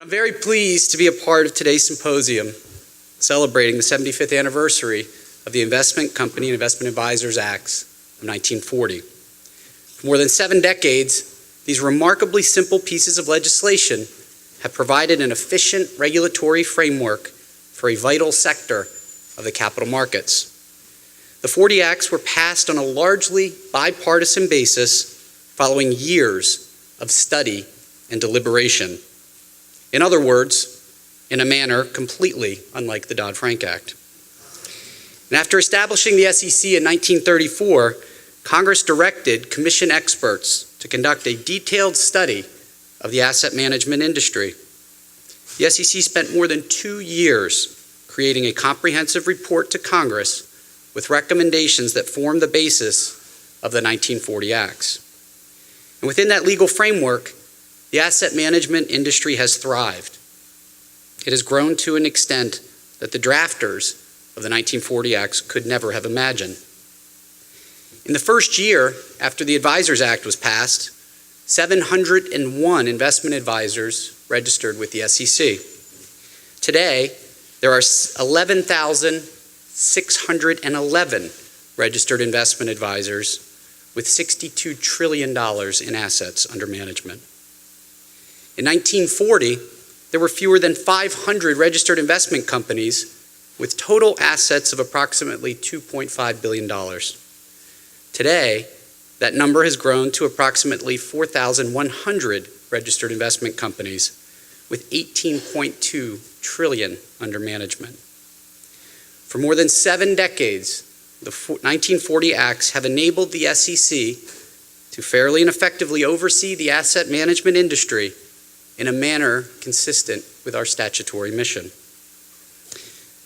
I'm very pleased to be a part of today's symposium celebrating the 75th anniversary of the Investment Company and Investment Advisors Acts of 1940. For more than 7 decades, these remarkably simple pieces of legislation have provided an efficient regulatory framework for a vital sector of the capital markets. The 40 Acts were passed on a largely bipartisan basis following years of study and deliberation. In other words, in a manner completely unlike the Dodd-Frank Act. And after establishing the SEC in 1934, Congress directed commission experts to conduct a detailed study of the asset management industry. The SEC spent more than 2 years creating a comprehensive report to Congress with recommendations that formed the basis of the 1940 Acts. And within that legal framework, the asset management industry has thrived. It has grown to an extent that the drafters of the 1940 Acts could never have imagined. In the first year after the Advisors Act was passed, 701 investment advisors registered with the SEC. Today, there are 11,611 registered investment advisors with $62 trillion in assets under management. In 1940, there were fewer than 500 registered investment companies with total assets of approximately $2.5 billion. Today, that number has grown to approximately 4,100 registered investment companies with $18.2 trillion under management. For more than 7 decades, the 1940 Acts have enabled the SEC to fairly and effectively oversee the asset management industry in a manner consistent with our statutory mission.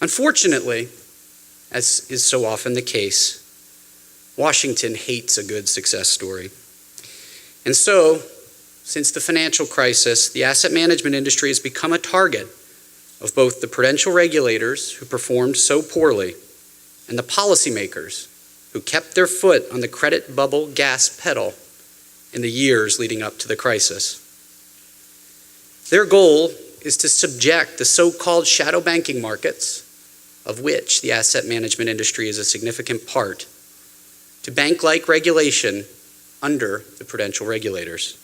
Unfortunately, as is so often the case, Washington hates a good success story. And so, since the financial crisis, the asset management industry has become a target of both the prudential regulators who performed so poorly and the policymakers who kept their foot on the credit bubble gas pedal in the years leading up to the crisis. Their goal is to subject the so-called shadow banking markets, of which the asset management industry is a significant part, to bank-like regulation under the prudential regulators.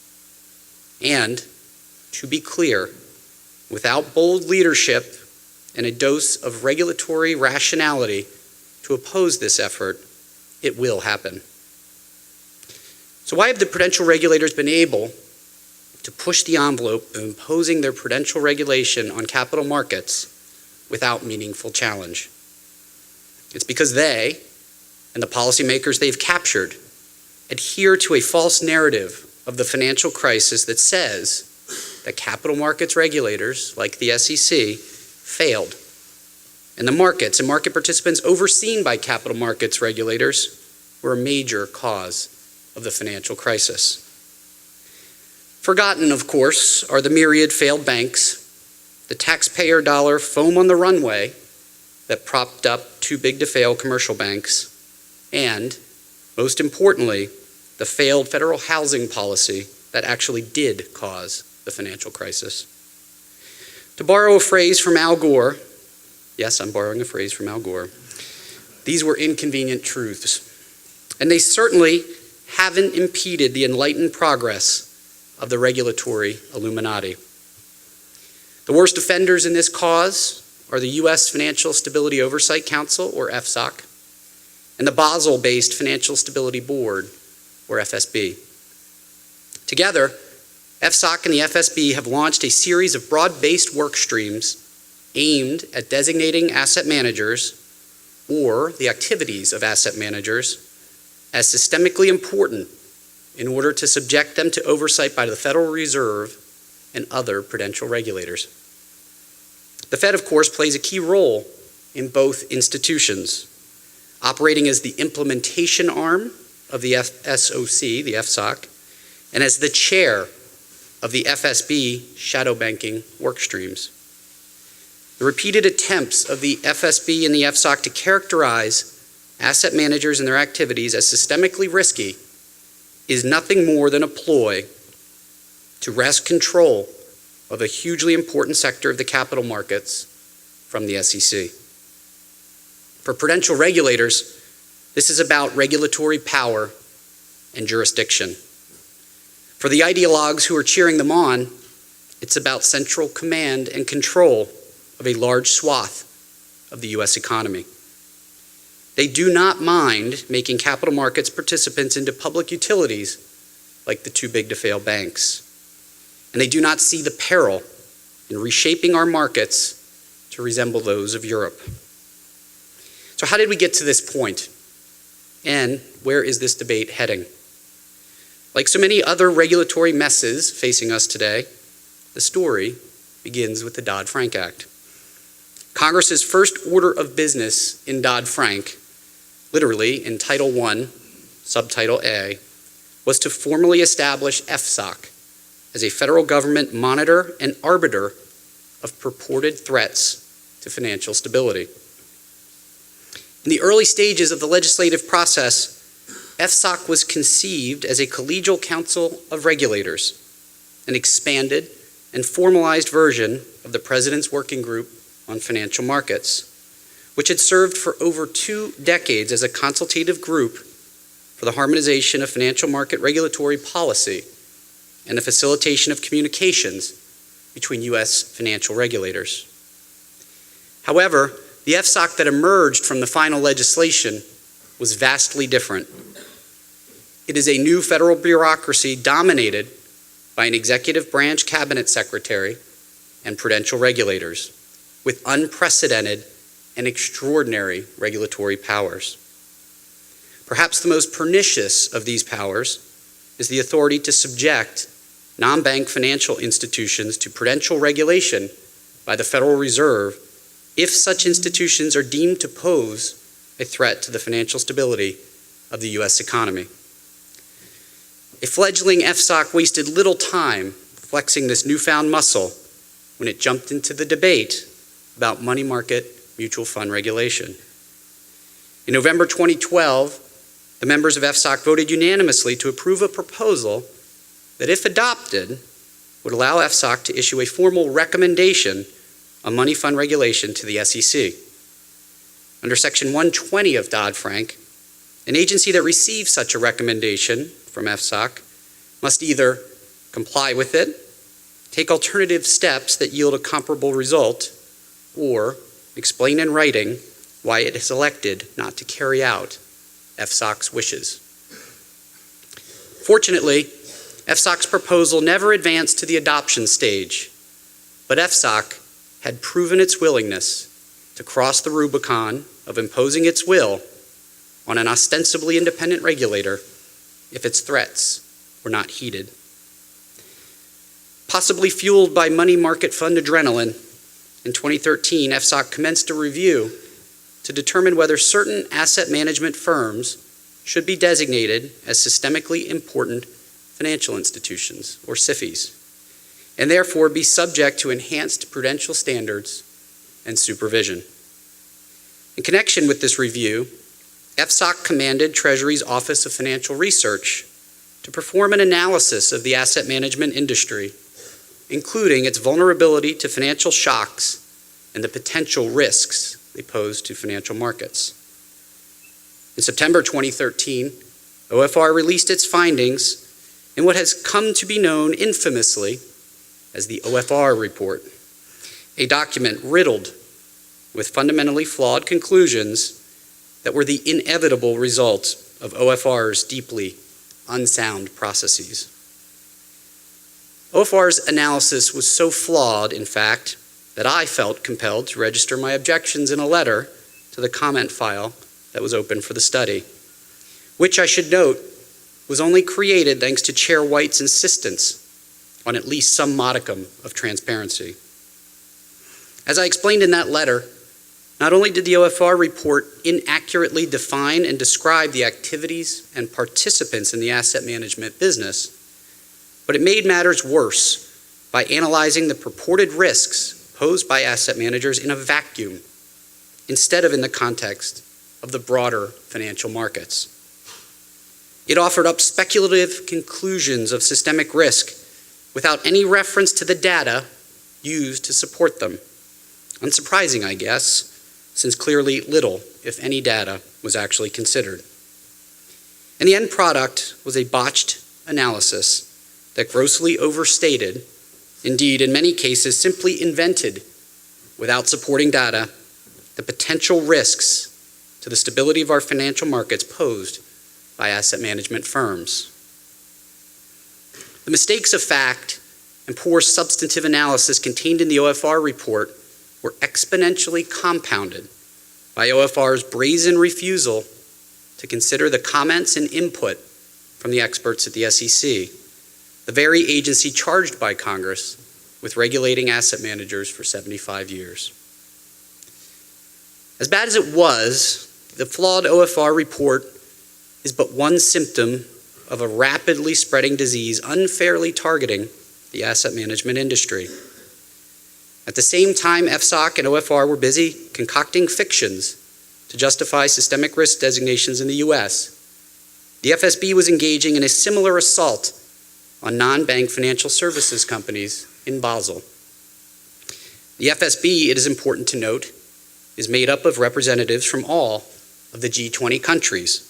And, to be clear, without bold leadership and a dose of regulatory rationality to oppose this effort, it will happen. So why have the prudential regulators been able to push the envelope of imposing their prudential regulation on capital markets without meaningful challenge? It's because they, and the policymakers they've captured, adhere to a false narrative of the financial crisis that says that capital markets regulators, like the SEC, failed. And the markets and market participants overseen by capital markets regulators were a major cause of the financial crisis. Forgotten, of course, are the myriad failed banks, the taxpayer dollar foam on the runway that propped up too-big-to-fail commercial banks, and, most importantly, the failed federal housing policy that actually did cause the financial crisis. To borrow a phrase from Al Gore, yes, I'm borrowing a phrase from Al Gore, these were inconvenient truths, and they certainly haven't impeded the enlightened progress of the regulatory Illuminati. The worst offenders in this cause are the U.S. Financial Stability Oversight Council, or FSOC, and the Basel-based Financial Stability Board, or FSB. Together, FSOC and the FSB have launched a series of broad-based work streams aimed at designating asset managers, or the activities of asset managers, as systemically important in order to subject them to oversight by the Federal Reserve and other prudential regulators. The Fed, of course, plays a key role in both institutions, operating as the implementation arm of the SOC, the FSOC, and as the chair of the FSB shadow banking work streams. The repeated attempts of the FSB and the FSOC to characterize asset managers and their activities as systemically risky is nothing more than a ploy to wrest control of a hugely important sector of the capital markets from the SEC. For prudential regulators, this is about regulatory power and jurisdiction. For the ideologues who are cheering them on, it's about central command and control of a large swath of the U.S. economy. They do not mind making capital markets participants into public utilities like the too big to fail banks. And they do not see the peril in reshaping our markets to resemble those of Europe. So how did we get to this point? And where is this debate heading? Like so many other regulatory messes facing us today, the story begins with the Dodd-Frank Act. Congress's first order of business in Dodd-Frank, literally in Title I, Subtitle A, was to formally establish FSOC as a federal government monitor and arbiter of purported threats to financial stability. In the early stages of the legislative process, FSOC was conceived as a collegial council of regulators, an expanded and formalized version of the President's Working Group on Financial Markets, which had served for over 2 decades as a consultative group for the harmonization of financial market regulatory policy and the facilitation of communications between U.S. financial regulators. However, the FSOC that emerged from the final legislation was vastly different. It is a new federal bureaucracy dominated by an executive branch cabinet secretary and prudential regulators with unprecedented and extraordinary regulatory powers. Perhaps the most pernicious of these powers is the authority to subject non-bank financial institutions to prudential regulation by the Federal Reserve if such institutions are deemed to pose a threat to the financial stability of the U.S. economy. A fledgling FSOC wasted little time flexing this newfound muscle when it jumped into the debate about money market mutual fund regulation. In November 2012, the members of FSOC voted unanimously to approve a proposal that, if adopted, would allow FSOC to issue a formal recommendation on money fund regulation to the SEC. Under Section 120 of Dodd-Frank, an agency that receives such a recommendation from FSOC must either comply with it, take alternative steps that yield a comparable result, or explain in writing why it has elected not to carry out FSOC's wishes. Fortunately, FSOC's proposal never advanced to the adoption stage, but FSOC had proven its willingness to cross the Rubicon of imposing its will on an ostensibly independent regulator if its threats were not heeded. Possibly fueled by money market fund adrenaline, in 2013, FSOC commenced a review to determine whether certain asset management firms should be designated as systemically important financial institutions, or SIFIs, and therefore be subject to enhanced prudential standards and supervision. In connection with this review, FSOC commanded Treasury's Office of Financial Research to perform an analysis of the asset management industry, including its vulnerability to financial shocks and the potential risks they pose to financial markets. In September 2013, OFR released its findings in what has come to be known infamously as the Ofr Report, a document riddled with fundamentally flawed conclusions that were the inevitable result of OFR's deeply unsound processes. OFR's analysis was so flawed, in fact, that I felt compelled to register my objections in a letter to the comment file that was open for the study, which I should note was only created thanks to Chair White's insistence on at least some modicum of transparency. As I explained in that letter, not only did the OFR report inaccurately define and describe the activities and participants in the asset management business, but it made matters worse by analyzing the purported risks posed by asset managers in a vacuum instead of in the context of the broader financial markets. It offered up speculative conclusions of systemic risk without any reference to the data used to support them. Unsurprising, I guess, since clearly little, if any, data was actually considered. And the end product was a botched analysis that grossly overstated, indeed in many cases simply invented without supporting data, the potential risks to the stability of our financial markets posed by asset management firms. The mistakes of fact and poor substantive analysis contained in the OFR report were exponentially compounded by OFR's brazen refusal to consider the comments and input from the experts at the SEC, the very agency charged by Congress with regulating asset managers for 75 years. As bad as it was, the flawed OFR report is but one symptom of a rapidly spreading disease unfairly targeting the asset management industry. At the same time, FSOC and OFR were busy concocting fictions to justify systemic risk designations in the US, the FSB was engaging in a similar assault on non-bank financial services companies in Basel. The FSB, it is important to note, is made up of representatives from all of the G20 countries,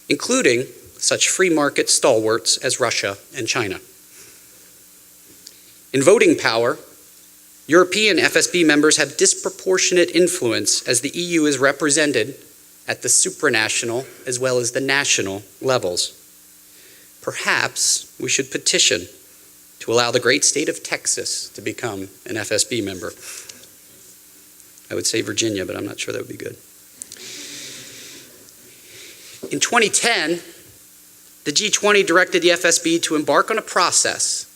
including such free market stalwarts as Russia and China. In voting power, European FSB members have disproportionate influence as the EU is represented at the supranational as well as the national levels. Perhaps we should petition to allow the great state of Texas to become an FSB member. I would say Virginia, but I'm not sure that would be good. In 2010, the G20 directed the FSB to embark on a process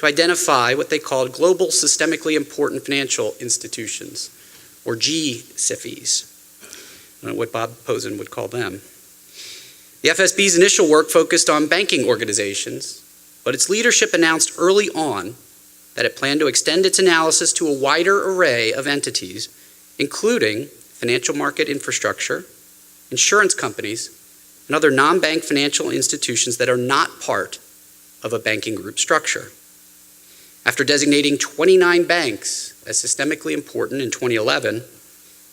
to identify what they called global systemically important financial institutions, or G-SIFIs. I don't know what Bob Posen would call them. The FSB's initial work focused on banking organizations, but its leadership announced early on that it planned to extend its analysis to a wider array of entities, including financial market infrastructure, insurance companies, and other non-bank financial institutions that are not part of a banking group structure. After designating 29 banks as systemically important in 2011,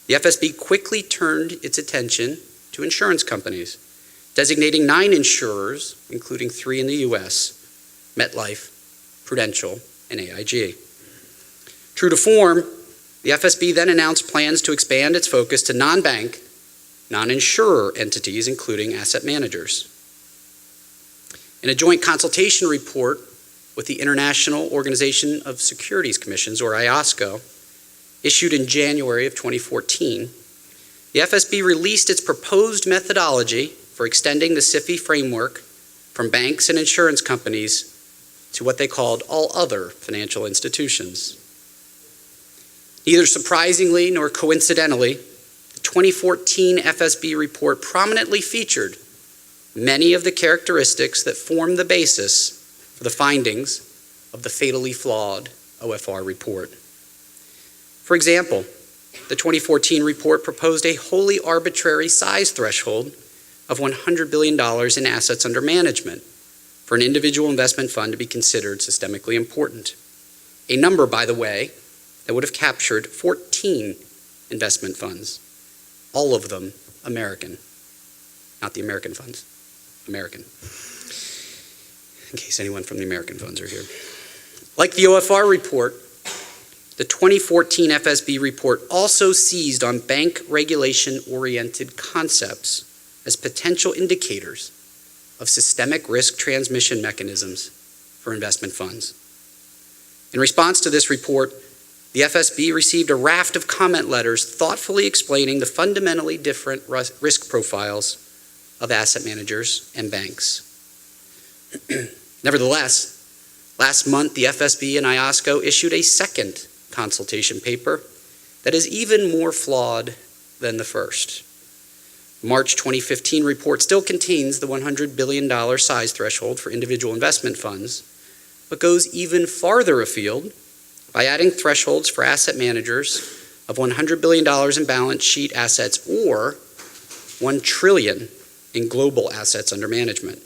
the FSB quickly turned its attention to insurance companies, designating 9 insurers, including 3 in the US, MetLife, Prudential, and AIG. True to form, the FSB then announced plans to expand its focus to non-bank, non-insurer entities, including asset managers. In a joint consultation report with the International Organization of Securities Commissions, or IOSCO, issued in January of 2014, the FSB released its proposed methodology for extending the SIFI framework from banks and insurance companies to what they called all other financial institutions. Neither surprisingly nor coincidentally, the 2014 FSB report prominently featured many of the characteristics that form the basis for the findings of the fatally flawed OFR report. For example, the 2014 report proposed a wholly arbitrary size threshold of $100 billion in assets under management for an individual investment fund to be considered systemically important. A number, by the way, that would have captured 14 investment funds, all of them American. Not the American funds, American. In case anyone from the American funds are here. Like the OFR report, the 2014 FSB report also seized on bank regulation-oriented concepts as potential indicators of systemic risk transmission mechanisms for investment funds. In response to this report, the FSB received a raft of comment letters thoughtfully explaining the fundamentally different risk profiles of asset managers and banks. Nevertheless, last month the FSB and IOSCO issued a second consultation paper that is even more flawed than the first. The March 2015 report still contains the $100 billion size threshold for individual investment funds, but goes even farther afield by adding thresholds for asset managers of $100 billion in balance sheet assets or $1 trillion in global assets under management.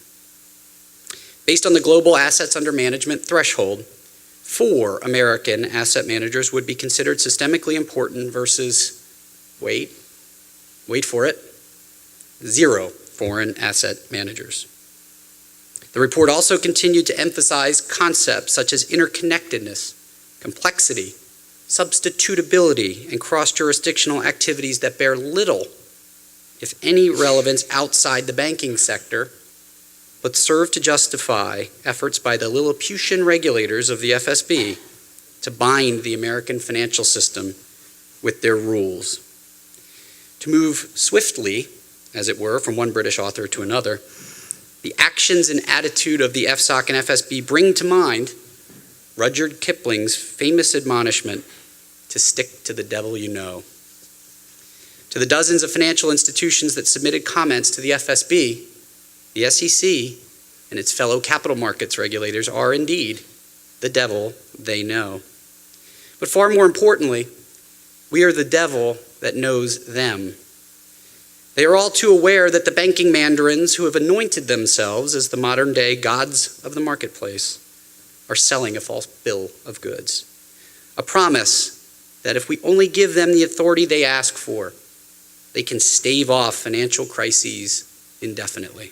Based on the global assets under management threshold, 4 American asset managers would be considered systemically important versus, wait for it, 0 foreign asset managers. The report also continued to emphasize concepts such as interconnectedness, complexity, substitutability, and cross-jurisdictional activities that bear little, if any, relevance outside the banking sector, but serve to justify efforts by the Lilliputian regulators of the FSB to bind the American financial system with their rules. To move swiftly, as it were, from one British author to another, the actions and attitude of the FSOC and FSB bring to mind Rudyard Kipling's famous admonishment to stick to the devil you know. To the dozens of financial institutions that submitted comments to the FSB, the SEC and its fellow capital markets regulators are indeed the devil they know. But far more importantly, we are the devil that knows them. They are all too aware that the banking mandarins who have anointed themselves as the modern-day gods of the marketplace are selling a false bill of goods, a promise that if we only give them the authority they ask for, they can stave off financial crises indefinitely.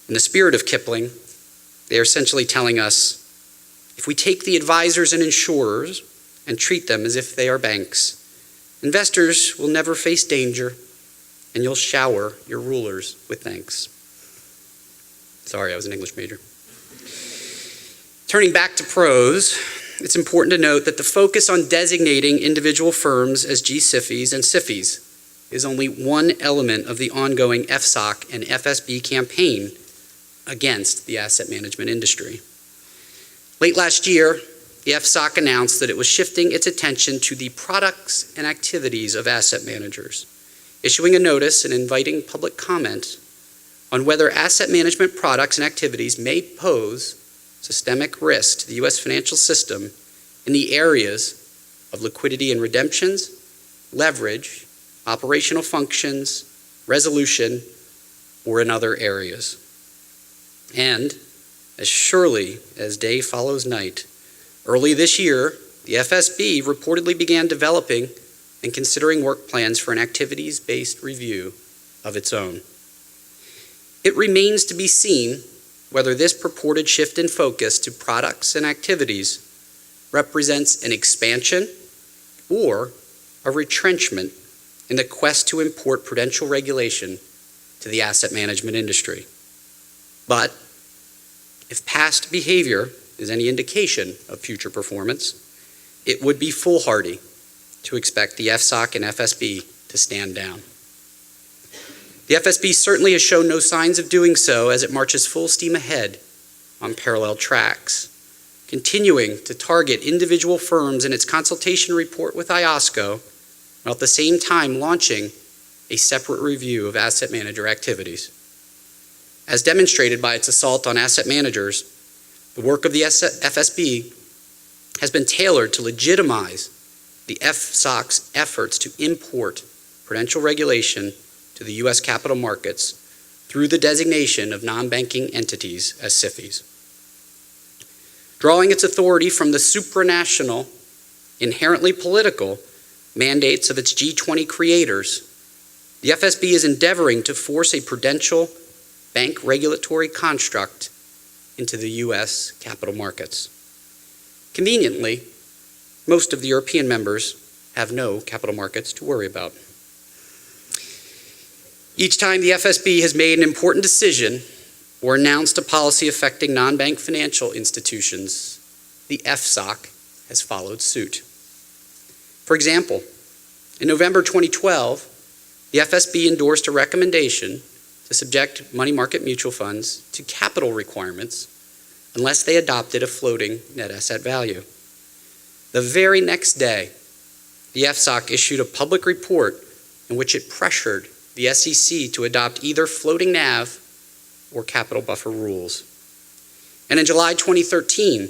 In the spirit of Kipling, they are essentially telling us, if we take the advisors and insurers and treat them as if they are banks, investors will never face danger, and you'll shower your rulers with thanks. Sorry, I was an English major. Turning back to prose, it's important to note that the focus on designating individual firms as G-SIFIs and SIFIs is only one element of the ongoing FSOC and FSB campaign against the asset management industry. Late last year, the FSOC announced that it was shifting its attention to the products and activities of asset managers, issuing a notice and inviting public comment on whether asset management products and activities may pose systemic risk to the U.S. financial system in the areas of liquidity and redemptions, leverage, operational functions, resolution, or in other areas. And as surely as day follows night, early this year, the FSB reportedly began developing and considering work plans for an activities-based review of its own. It remains to be seen whether this purported shift in focus to products and activities represents an expansion or a retrenchment in the quest to import prudential regulation to the asset management industry. But if past behavior is any indication of future performance, it would be foolhardy to expect the FSOC and FSB to stand down. The FSB certainly has shown no signs of doing so as it marches full steam ahead on parallel tracks, continuing to target individual firms in its consultation report with IOSCO, while at the same time launching a separate review of asset manager activities. As demonstrated by its assault on asset managers, the work of the FSB has been tailored to legitimize the FSOC's efforts to import prudential regulation to the U.S. capital markets through the designation of non-banking entities as SIFIs. Drawing its authority from the supranational, inherently political mandates of its G20 creators, the FSB is endeavoring to force a prudential bank regulatory construct into the U.S. capital markets. Conveniently, most of the European members have no capital markets to worry about. Each time the FSB has made an important decision or announced a policy affecting non-bank financial institutions, the FSOC has followed suit. For example, in November 2012, the FSB endorsed a recommendation to subject money market mutual funds to capital requirements unless they adopted a floating net asset value. The very next day, the FSOC issued a public report in which it pressured the SEC to adopt either floating NAV or capital buffer rules. And in July 2013,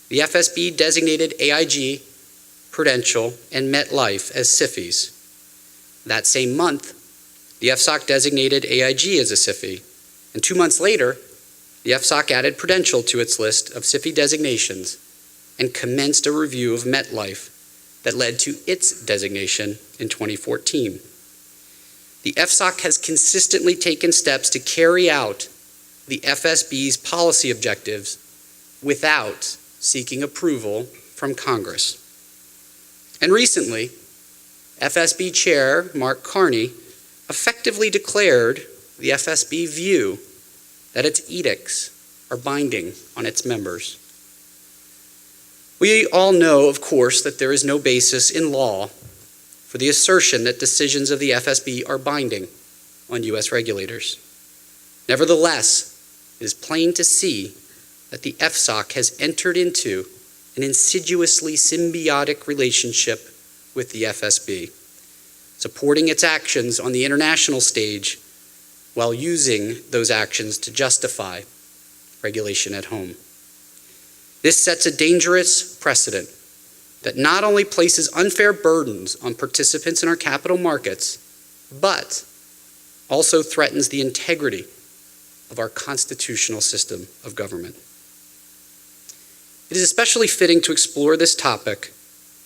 the FSB designated AIG, Prudential, and MetLife as SIFIs. That same month, the FSOC designated AIG as a SIFI, and 2 months later, the FSOC added Prudential to its list of SIFI designations and commenced a review of MetLife that led to its designation in 2014. The FSOC has consistently taken steps to carry out the FSB's policy objectives without seeking approval from Congress. And recently, FSB Chair Mark Carney effectively declared the FSB view that its edicts are binding on its members. We all know, of course, that there is no basis in law for the assertion that decisions of the FSB are binding on U.S. regulators. Nevertheless, it is plain to see that the FSOC has entered into an insidiously symbiotic relationship with the FSB, supporting its actions on the international stage while using those actions to justify regulation at home. This sets a dangerous precedent that not only places unfair burdens on participants in our capital markets, but also threatens the integrity of our constitutional system of government. It is especially fitting to explore this topic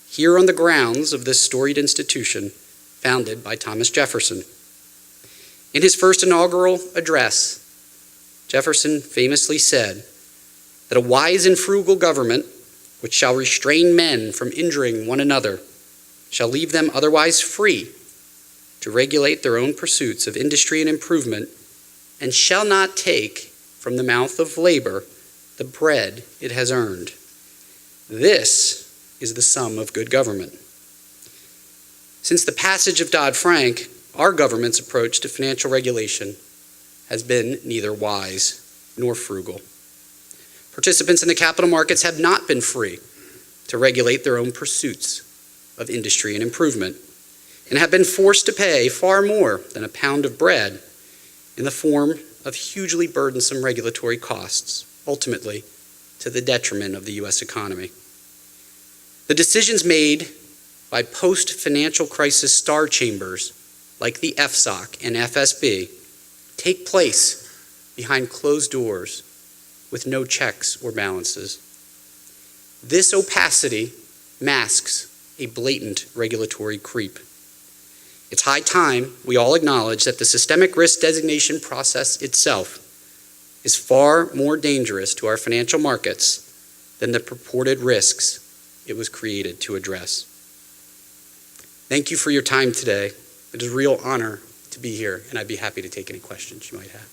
here on the grounds of this storied institution founded by Thomas Jefferson. In his first inaugural address, Jefferson famously said that a wise and frugal government, which shall restrain men from injuring one another, shall leave them otherwise free to regulate their own pursuits of industry and improvement, and shall not take from the mouth of labor the bread it has earned. This is the sum of good government. Since the passage of Dodd-Frank, our government's approach to financial regulation has been neither wise nor frugal. Participants in the capital markets have not been free to regulate their own pursuits of industry and improvement, and have been forced to pay far more than a pound of bread in the form of hugely burdensome regulatory costs, ultimately to the detriment of the U.S. economy. The decisions made by post-financial crisis star chambers like the FSOC and FSB take place behind closed doors with no checks or balances. This opacity masks a blatant regulatory creep. It's high time we all acknowledge that the systemic risk designation process itself is far more dangerous to our financial markets than the purported risks it was created to address. Thank you for your time today. It is a real honor to be here, and I'd be happy to take any questions you might have.